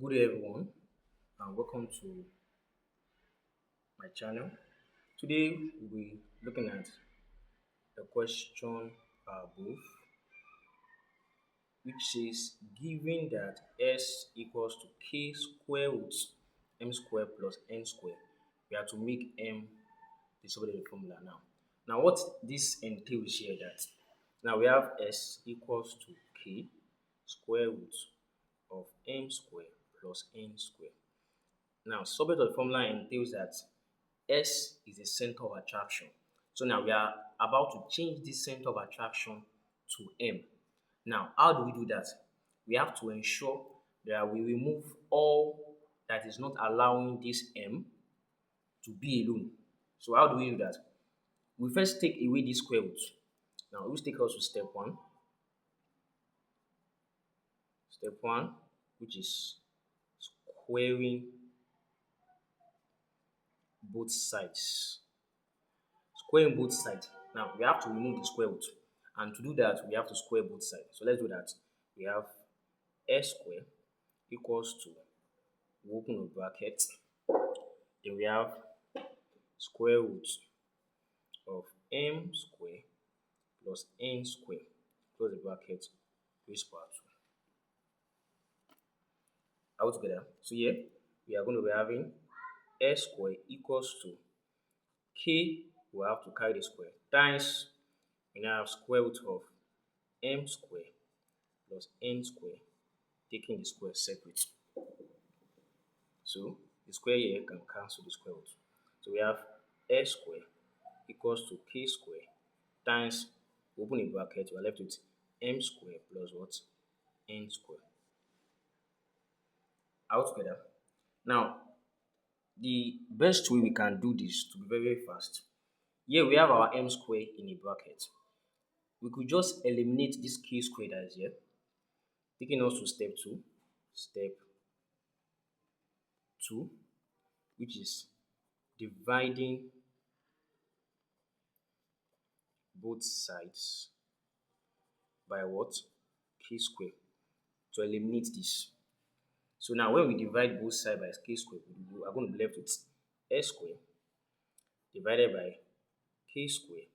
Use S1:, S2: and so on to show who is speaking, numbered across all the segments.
S1: Good day everyone and welcome to my channel. Today we'll be looking at the question above, which says given that s equals to k square root m square plus n square, we have to make m the solve the formula now. Now what this entails here that now we have s equals to k square root of m square plus n square. Now, solving the formula entails that S is the center of attraction. So now we are about to change this center of attraction to M. Now, how do we do that? We have to ensure that we remove all that is not allowing this M to be alone. So how do we do that? We first take away this square root. Now, let's take us to step one. Step one, which is squaring both sides. Squaring both sides. Now we have to remove the square root, and to do that we have to square both sides. So let's do that. We have s square equals to, we open a bracket, then we have square root of m square plus n square, close the bracket, raised power 2. All together. So here we are going to be having s square equals to k, we have to carry the square, times we now have square root of m square plus n square, taking the square separate. So the square here can cancel the square root. So we have s square equals to k square times, open a bracket, we are left with m square plus what? N square. All together. Now, the best way we can do this to be very fast, here we have our m square in a bracket. We could just eliminate this k square that is here, taking us to step 2. Step 2, which is dividing both sides by what? K square, to eliminate this. So now when we divide both sides by k square, we are going to be left with s square divided by k square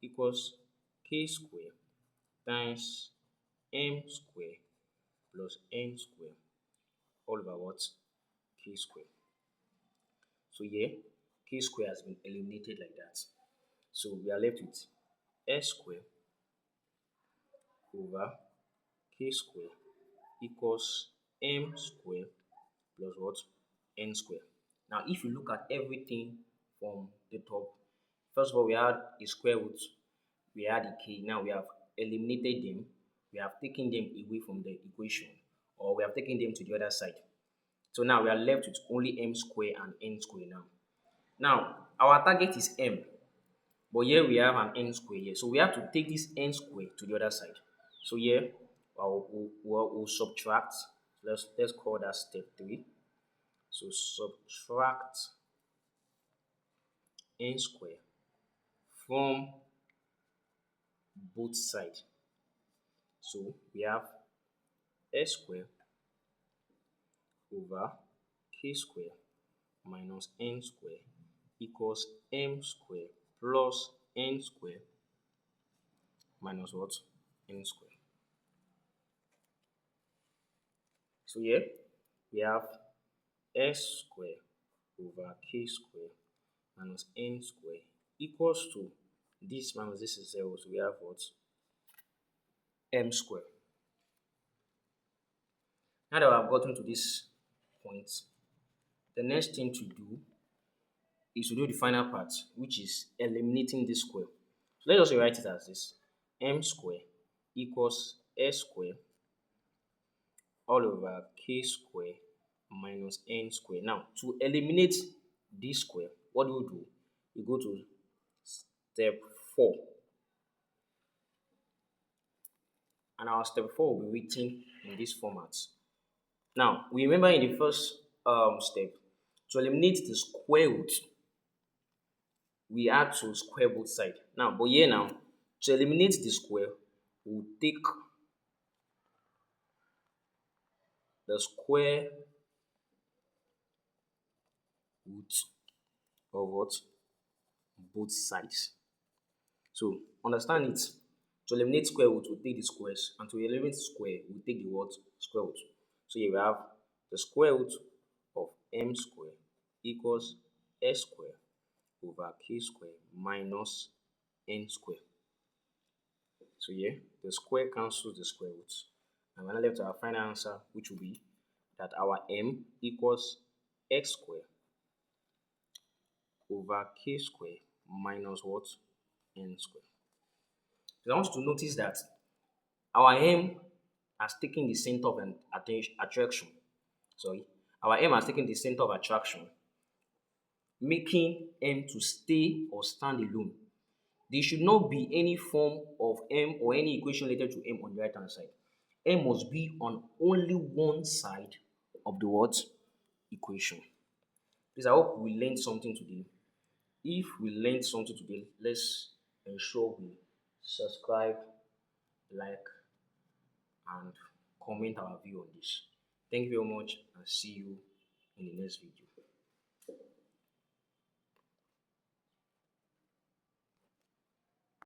S1: equals k square times m square plus n square all over what? K square. So here k square has been eliminated like that. So we are left with s square over k square equals m square plus what? N square. Now if you look at everything from the top, first of all we had a square root, we had a k, now we have eliminated them, we have taken them away from the equation, or we have taken them to the other side. So now we are left with only m square and n square now. Now our target is m, but here we have an n square here. So we have to take this n square to the other side. So here we'll subtract. Let's call that step 3. So subtract n square from both sides. So we have s square over k square minus n square equals m square plus n square minus what? N square. So here we have s square over k square minus n square equals to, this minus this is 0, so we have what? M square. Now that we have gotten to this point, the next thing to do is to do the final part, which is eliminating this square. So let us write it as this: m square equals s square all over k square minus n square. Now to eliminate this square, what do we do? We go to step 4, and our step 4 will be written in this format. Now we remember in the first step, to eliminate the square root, we had to square both sides. Now, but here now, to eliminate the square, we'll take the square root of what? Both sides. So understand it. To eliminate square root, we take the squares, and to eliminate square, we take the what? Square root. So here we have the square root of m square equals s square over k square minus n square. So here, the square cancels the square roots. And we're left with our final answer, which will be that our m equals x square over k square minus what? N square. So I want you to notice that our m has taken the center of an attraction. Sorry, our m has taken the center of attraction, making m to stay or stand alone. There should not be any form of m or any equation related to m on the right hand side. M must be on only one side of the what? Equation. Please, I hope we learned something today. If we learned something today, let's ensure we subscribe, like, and comment our view on this. Thank you very much and see you in the next video.